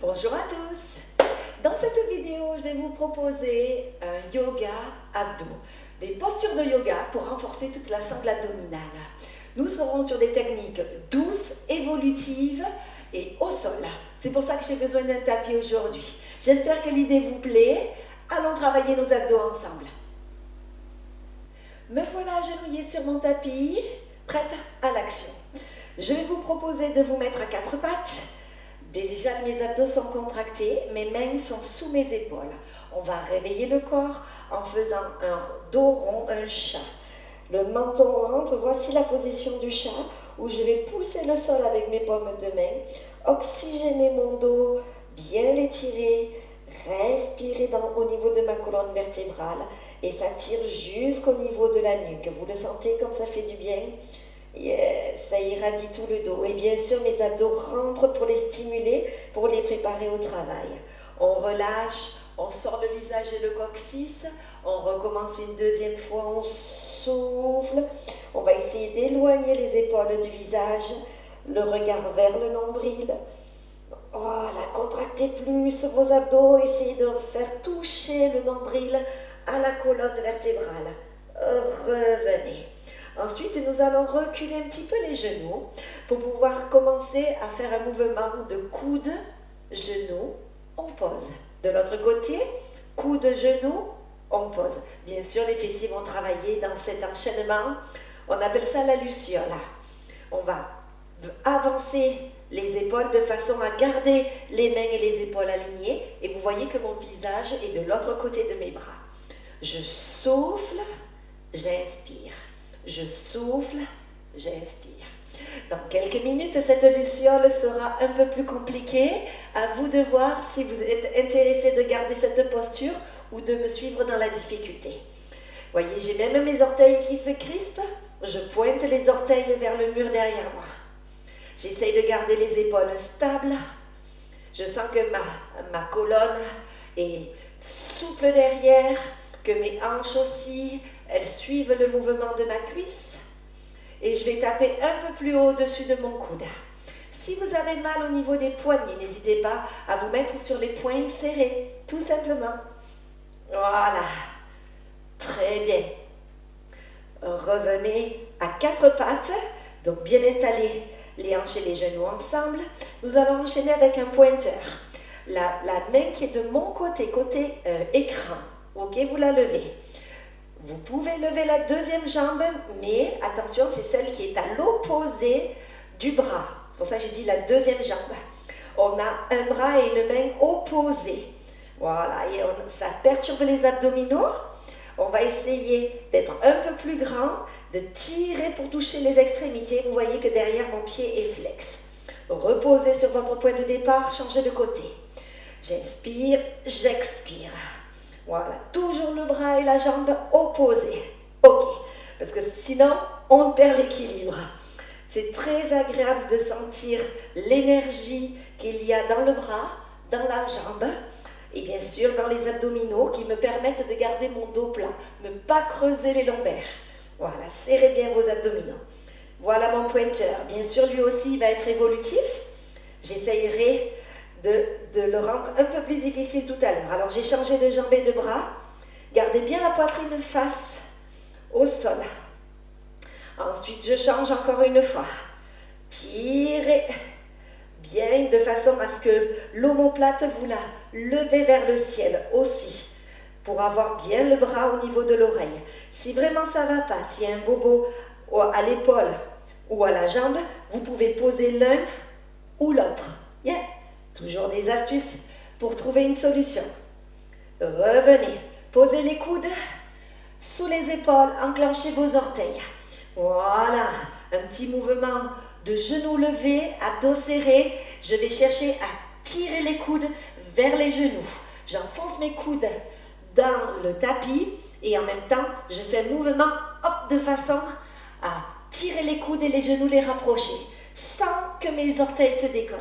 Bonjour à tous. Dans cette vidéo, je vais vous proposer un yoga abdos, des postures de yoga pour renforcer toute la sangle abdominale. Nous serons sur des techniques douces, évolutives et au sol. C'est pour ça que j'ai besoin d'un tapis aujourd'hui. J'espère que l'idée vous plaît. Allons travailler nos abdos ensemble. Me voilà agenouillée sur mon tapis, prête à l'action. Je vais vous proposer de vous mettre à quatre pattes. Déjà, mes abdos sont contractés, mes mains sont sous mes épaules. On va réveiller le corps en faisant un dos rond, un chat. Le menton rentre, voici la position du chat où je vais pousser le sol avec mes paumes de main, oxygéner mon dos, bien l'étirer, respirer au niveau de ma colonne vertébrale et ça tire jusqu'au niveau de la nuque. Vous le sentez comme ça fait du bien? Yes, ça irradie tout le dos. Et bien sûr, mes abdos rentrent pour les stimuler, pour les préparer au travail. On relâche, on sort le visage et le coccyx. On recommence une deuxième fois, on souffle. On va essayer d'éloigner les épaules du visage, le regard vers le nombril. Voilà, contractez plus vos abdos, essayez de faire toucher le nombril à la colonne vertébrale. Revenez. Ensuite, nous allons reculer un petit peu les genoux pour pouvoir commencer à faire un mouvement de coude, genou, on pose. De l'autre côté, coude, genou, on pose. Bien sûr, les fessiers vont travailler dans cet enchaînement. On appelle ça la luciole. On va avancer les épaules de façon à garder les mains et les épaules alignées. Et vous voyez que mon visage est de l'autre côté de mes bras. Je souffle, j'inspire. Je souffle, j'inspire. Dans quelques minutes, cette luciole sera un peu plus compliquée. À vous de voir si vous êtes intéressé de garder cette posture ou de me suivre dans la difficulté. Voyez, j'ai même mes orteils qui se crispent. Je pointe les orteils vers le mur derrière moi. J'essaye de garder les épaules stables. Je sens que ma colonne est souple derrière, que mes hanches aussi. Elles suivent le mouvement de ma cuisse et je vais taper un peu plus haut au-dessus de mon coude. Si vous avez mal au niveau des poignets, n'hésitez pas à vous mettre sur les poings serrés, tout simplement. Voilà, très bien. Revenez à quatre pattes, donc bien installer les hanches et les genoux ensemble. Nous allons enchaîner avec un pointeur. La main qui est de mon côté, écran, ok, vous la levez. Vous pouvez lever la deuxième jambe, mais attention, c'est celle qui est à l'opposé du bras. C'est pour ça que j'ai dit la deuxième jambe. On a un bras et une main opposés. Voilà, et ça perturbe les abdominaux. On va essayer d'être un peu plus grand, de tirer pour toucher les extrémités. Vous voyez que derrière, mon pied est flex. Reposez sur votre point de départ, changez de côté. J'inspire, j'expire. Voilà, toujours le bras et la jambe opposés. Ok, parce que sinon, on perd l'équilibre. C'est très agréable de sentir l'énergie qu'il y a dans le bras, dans la jambe, et bien sûr dans les abdominaux qui me permettent de garder mon dos plat, ne pas creuser les lombaires. Voilà, serrez bien vos abdominaux. Voilà mon pointeur. Bien sûr, lui aussi, il va être évolutif. J'essayerai de le rendre un peu plus difficile tout à l'heure. Alors j'ai changé de jambe et de bras. Gardez bien la poitrine face au sol. Ensuite je change encore une fois. Tirez bien de façon à ce que l'omoplate vous la levez vers le ciel aussi. Pour avoir bien le bras au niveau de l'oreille. Si vraiment ça ne va pas, s'il y a un bobo à l'épaule ou à la jambe, vous pouvez poser l'un ou l'autre. Yeah. Toujours des astuces pour trouver une solution. Revenez, posez les coudes sous les épaules, enclenchez vos orteils. Voilà, un petit mouvement de genoux levés, abdos serrés. Je vais chercher à tirer les coudes vers les genoux. J'enfonce mes coudes dans le tapis et en même temps, je fais un mouvement de façon à tirer les coudes et les genoux les rapprocher sans que mes orteils se décollent.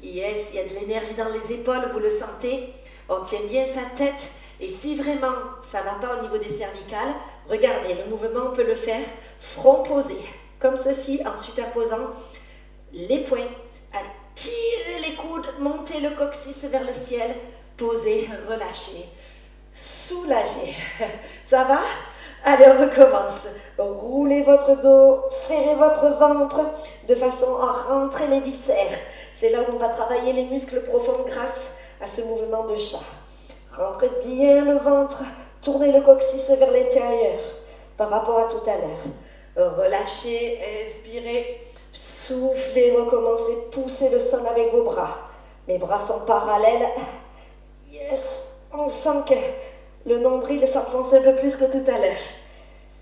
Yes, il y a de l'énergie dans les épaules, vous le sentez. On tient bien sa tête. Et si vraiment ça ne va pas au niveau des cervicales, regardez, le mouvement, on peut le faire front posé. Comme ceci, en superposant les poings. Allez, tirez les coudes, montez le coccyx vers le ciel, posez, relâchez, soulagez. Ça va? Allez, on recommence. Roulez votre dos, serrez votre ventre de façon à rentrer les viscères. C'est là où on va travailler les muscles profonds grâce à ce mouvement de chat. Rentrez bien le ventre, tournez le coccyx vers l'intérieur par rapport à tout à l'heure. Relâchez, inspirez, soufflez, recommencez, poussez le sol avec vos bras. Mes bras sont parallèles. Yes, on sent que le nombril s'enfonce un peu plus que tout à l'heure.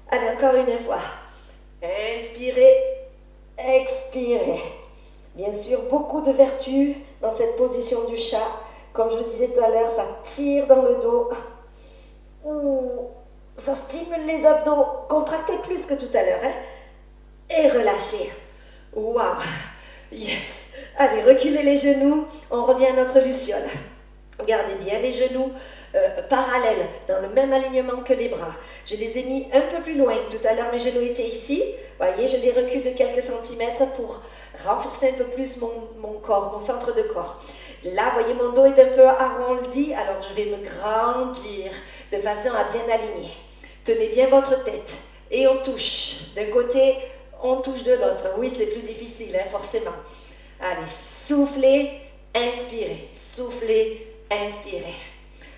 Allez, encore une fois. Inspirez, expirez. Bien sûr, beaucoup de vertus dans cette position du chat. Comme je le disais tout à l'heure, ça tire dans le dos. Ça stimule les abdos. Contractez plus que tout à l'heure. Hein? Et relâchez. Waouh! Yes! Allez, reculez les genoux. On revient à notre luciole. Gardez bien les genoux parallèles, dans le même alignement que les bras. Je les ai mis un peu plus loin. Tout à l'heure, mes genoux étaient ici. Voyez, je les recule de quelques centimètres pour renforcer un peu plus mon corps, mon centre de corps. Là, voyez, mon dos est un peu arrondi, alors je vais me grandir de façon à bien aligner. Tenez bien votre tête et on touche. D'un côté, on touche de l'autre. Oui, c'est plus difficile, hein, forcément. Allez, soufflez, inspirez. Soufflez, inspirez.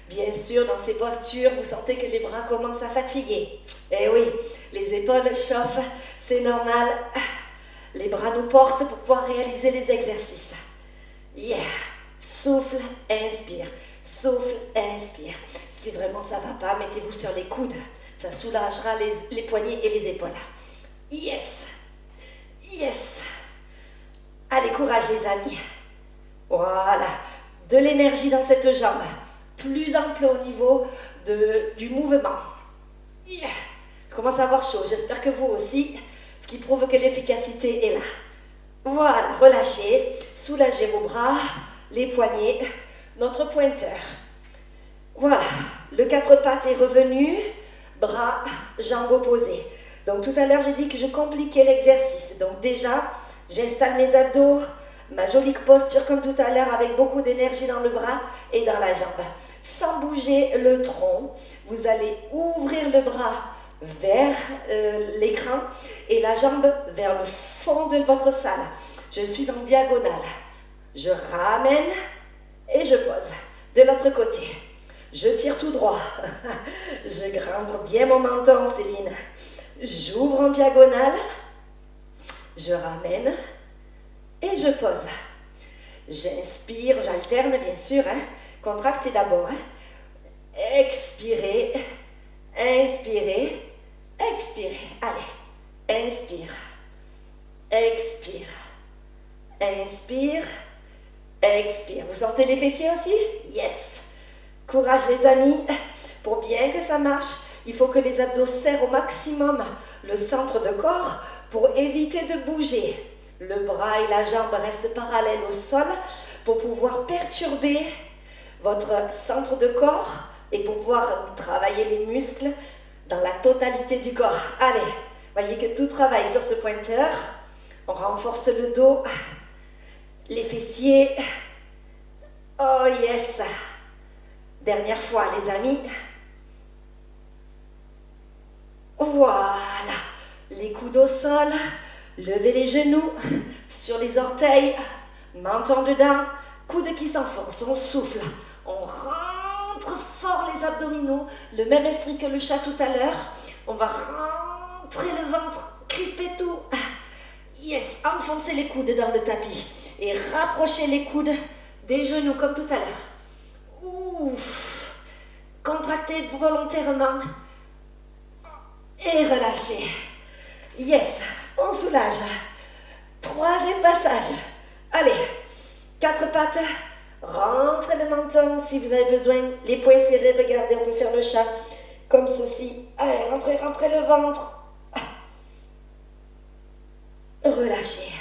Bien sûr, dans ces postures, vous sentez que les bras commencent à fatiguer. Eh oui, les épaules chauffent, c'est normal. Les bras nous portent pour pouvoir réaliser les exercices. Yeah. Souffle, inspire. Souffle, inspire. Si vraiment ça ne va pas, mettez-vous sur les coudes. Ça soulagera les poignets et les épaules. Yes. Yes. Allez, courage les amis. Voilà. De l'énergie dans cette jambe. Plus ample au niveau du mouvement. Yeah. Je commence à avoir chaud. J'espère que vous aussi. Ce qui prouve que l'efficacité est là. Voilà. Relâchez. Soulagez vos bras. Les poignets, notre pointeur. Voilà, le quatre pattes est revenu, bras, jambes opposées. Donc tout à l'heure, j'ai dit que je compliquais l'exercice. Donc déjà, j'installe mes abdos, ma jolie posture comme tout à l'heure avec beaucoup d'énergie dans le bras et dans la jambe. Sans bouger le tronc, vous allez ouvrir le bras vers l'écran et la jambe vers le fond de votre salle. Je suis en diagonale. Je ramène et je pose. De l'autre côté, je tire tout droit. Je grimpe bien mon menton, Céline. J'ouvre en diagonale. Je ramène et je pose. J'inspire, j'alterne bien sûr. Hein. Contractez d'abord. Hein. Expirez, inspirez, expirez. Allez, inspire, expire, inspire. Expire. Vous sentez les fessiers aussi? Yes. Courage les amis. Pour bien que ça marche, il faut que les abdos serrent au maximum le centre de corps pour éviter de bouger. Le bras et la jambe restent parallèles au sol pour pouvoir perturber votre centre de corps et pour pouvoir travailler les muscles dans la totalité du corps. Allez, voyez que tout travaille sur ce pointeur. On renforce le dos. Les fessiers. Oh yes. Dernière fois les amis. Voilà. Les coudes au sol. Levez les genoux sur les orteils. Menton dedans. Coudes qui s'enfoncent. On souffle. On rentre fort les abdominaux. Le même esprit que le chat tout à l'heure. On va rentrer le ventre. Crisper tout. Yes. Enfoncez les coudes dans le tapis. Et rapprochez les coudes des genoux comme tout à l'heure. Ouf. Contractez volontairement et relâchez. Yes, on soulage. Troisième passage. Allez, quatre pattes. Rentrez le menton si vous avez besoin. Les poings serrés, regardez, on peut faire le chat comme ceci. Allez, rentrez le ventre. Relâchez.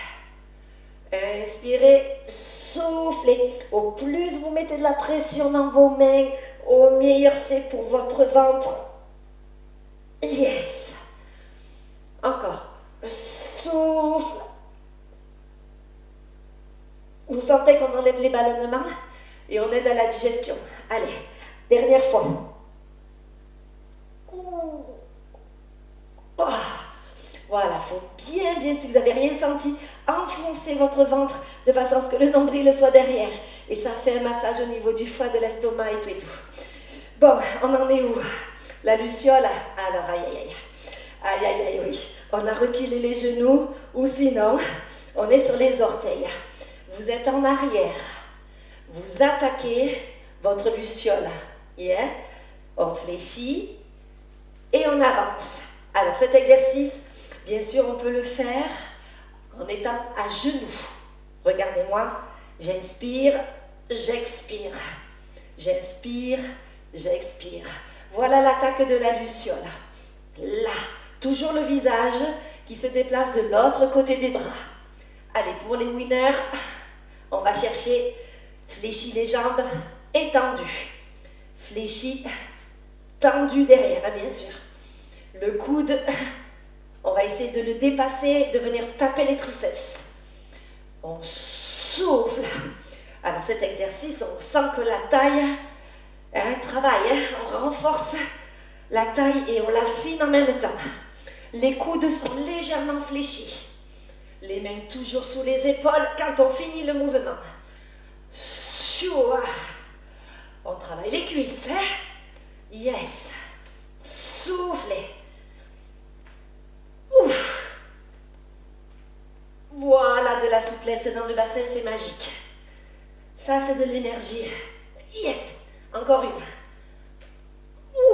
Inspirez, soufflez. Au plus vous mettez de la pression dans vos mains, au meilleur c'est pour votre ventre. Yes. Encore. Souffle. Vous sentez qu'on enlève les ballonnements et on aide à la digestion. Allez, dernière fois. Oh. Voilà, il faut bien, si vous n'avez rien senti, enfoncer votre ventre de façon à ce que le nombril soit derrière. Et ça fait un massage au niveau du foie, de l'estomac et tout et tout. Bon, on en est où? La luciole. Alors, aïe, oui. On a reculé les genoux, ou sinon, on est sur les orteils. Vous êtes en arrière. Vous attaquez votre luciole. Yeah. On fléchit et on avance. Alors, cet exercice, bien sûr, on peut le faire en étant à genoux. Regardez-moi. J'inspire, j'expire. J'inspire, j'expire. Voilà l'attaque de la luciole. Là, toujours le visage qui se déplace de l'autre côté des bras. Allez, pour les winners, on va chercher fléchi les jambes, étendues. Fléchi, tendu derrière, bien sûr. Le coude, on va essayer de le dépasser, de venir taper les triceps. On souffle. Alors cet exercice, on sent que la taille travaille, on renforce la taille et on l'affine en même temps. Les coudes sont légèrement fléchis. Les mains toujours sous les épaules quand on finit le mouvement. On travaille les cuisses. Yes. Soufflez. Ouf. Voilà de la souplesse dans le bassin, c'est magique. Ça, c'est de l'énergie. Yes. Encore une.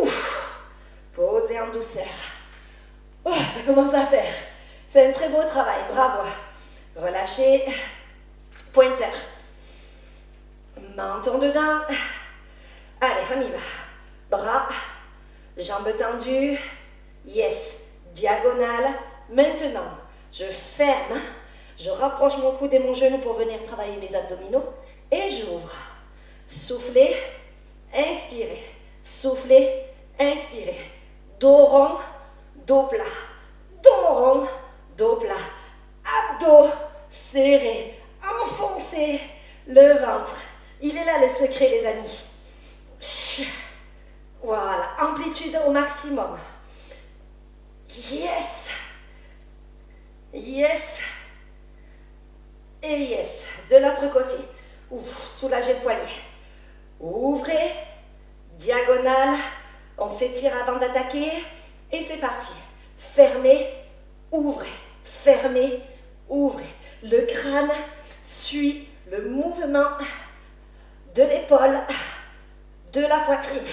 Ouf. Posez en douceur. Oh, ça commence à faire. C'est un très beau travail. Bravo. Relâchez. Pointeur. Menton dedans. Allez, on y va. Bras. Jambes tendues. Yes. Diagonale. Maintenant, je ferme. Je rapproche mon coude et mon genou pour venir travailler mes abdominaux. Et j'ouvre. Soufflez. Inspirez. Soufflez. Inspirez. Dos rond. Dos plat. Dos rond. Dos plat. Abdos serrés. Enfoncez le ventre. Il est là le secret, les amis. Voilà. Amplitude au maximum. Yes. Yes. Et yes. De l'autre côté. Soulagez le poignet. Ouvrez. Diagonale. On s'étire avant d'attaquer. Et c'est parti. Fermez. Ouvrez. Fermez. Ouvrez. Le crâne suit le mouvement de l'épaule, de la poitrine.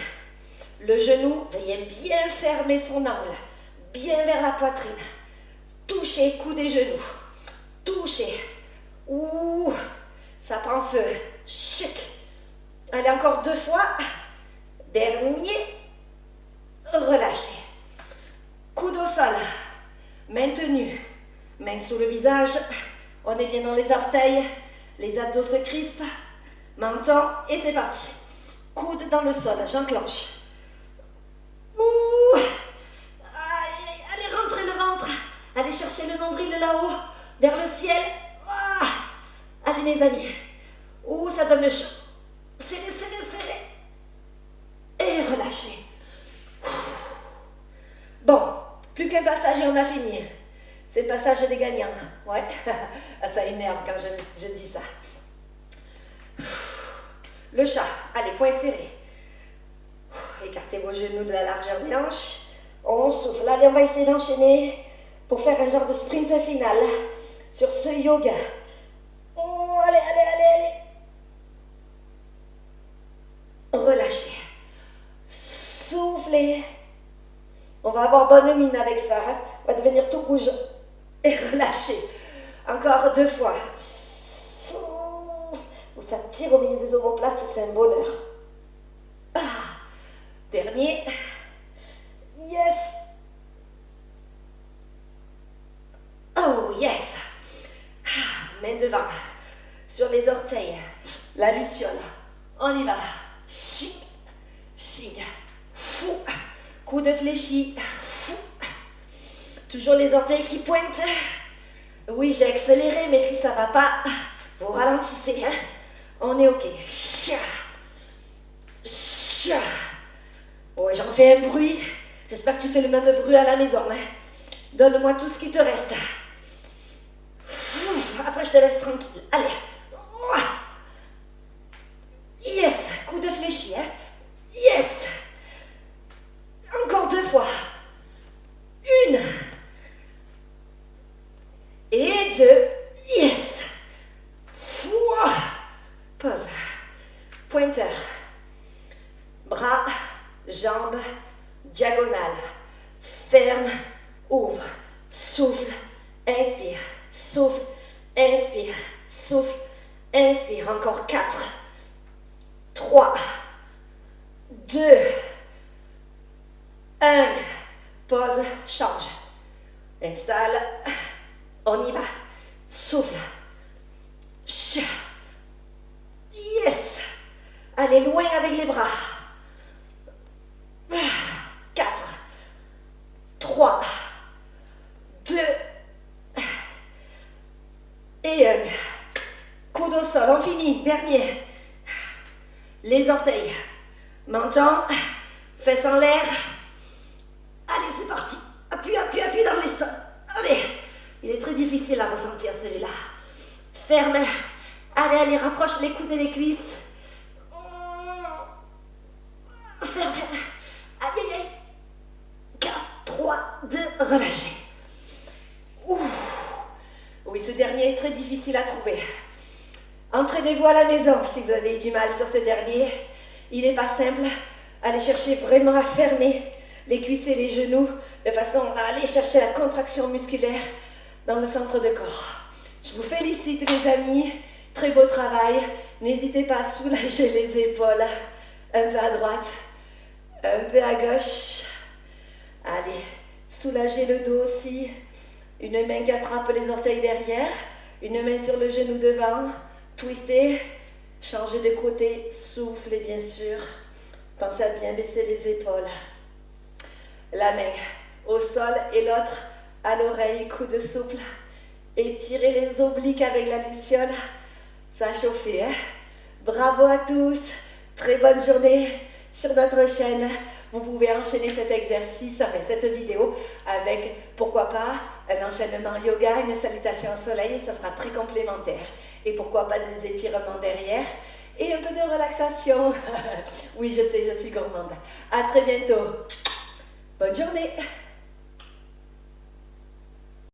Le genou, veuillez bien fermer son angle. Bien vers la poitrine. Touchez coude et genoux. Touchez. Ouh, ça prend feu. Chic. Allez, encore 2 fois. Dernier. Relâchez. Coude au sol. Maintenu. Main sous le visage. On est bien dans les orteils. Les abdos se crispent. Menton. Et c'est parti. Coude dans le sol. J'enclenche. Ouh. Allez, rentrez le ventre. Allez chercher le nombril là-haut. Vers le ciel. Ah. Allez, mes amis. Ouh, ça donne chaud. Serrez, serrez, serrez. Et relâchez. Bon, plus qu'un passage et on a fini. C'est le passage des gagnants. Ouais, ça énerve quand je dis ça. Le chat. Allez, poings serrés. Écartez vos genoux de la largeur des hanches. On souffle. Allez, on va essayer d'enchaîner pour faire un genre de sprint final sur ce yoga. Oh, allez, allez, allez, allez. Relâchez. Soufflez. On va avoir bonne mine avec ça. Hein? On va devenir tout rouge. Et relâchez. Encore 2 fois. Où ça tire au milieu des omoplates, c'est un bonheur. Ah. Dernier. Yes. Oh, yes. Ah. Main devant. Sur les orteils. La luciole. On y va. Ching. Ching. Fou. Coude fléchi. Fou. Toujours les orteils qui pointent. Oui, j'ai accéléré, mais si ça ne va pas, Vous ralentissez, hein? On est OK. Chia. Chia. Ouais, j'en fais un bruit. J'espère que tu fais le même bruit à la maison, hein? Donne-moi tout ce qui te reste. Après, je te laisse tranquille. Allez. Yes. Coup de fléchi, hein? Yes. Encore 2 fois. 1. Et 2. Yes. Pause. Pointeur. Bras, jambes, diagonale. Ferme, ouvre. Souffle, inspire. Souffle, inspire. Souffle, inspire. Encore 4. 3. 2. 1. Pause, change. Installe. On y va. Souffle. Yes. Allez loin avec les bras. 4. 3. 2. Et 1. Coude au sol. On finit. Dernier. Les orteils. Menton. Fesses en l'air. Allez, c'est parti. Appuie, appuie, appuie dans les sols. Allez. Il est très difficile à ressentir celui-là. Ferme. Allez, allez, rapproche les coudes et les cuisses. Ferme. Aïe, aïe, aïe. 4, 3, 2, relâchez. Ouh. Oui, ce dernier est très difficile à trouver. Entraînez-vous à la maison si vous avez eu du mal sur ce dernier. Il n'est pas simple. Allez chercher vraiment à fermer les cuisses et les genoux de façon à aller chercher la contraction musculaire dans le centre de corps. Je vous félicite les amis, très beau travail. N'hésitez pas à soulager les épaules, un peu à droite, un peu à gauche. Allez, soulagez le dos aussi. Une main qui attrape les orteils derrière, une main sur le genou devant, twistez, changez de côté, soufflez bien sûr. Pensez à bien baisser les épaules. La main au sol et l'autre à l'oreille, coude souple. Étirez les obliques avec la luciole. Ça a chauffé, hein? Bravo à tous. Très bonne journée sur notre chaîne. Vous pouvez enchaîner cet exercice, enfin cette vidéo, avec, pourquoi pas, un enchaînement yoga, une salutation au soleil, ça sera très complémentaire. Et pourquoi pas des étirements derrière et un peu de relaxation. Oui, je sais, je suis gourmande. À très bientôt. Bonne journée.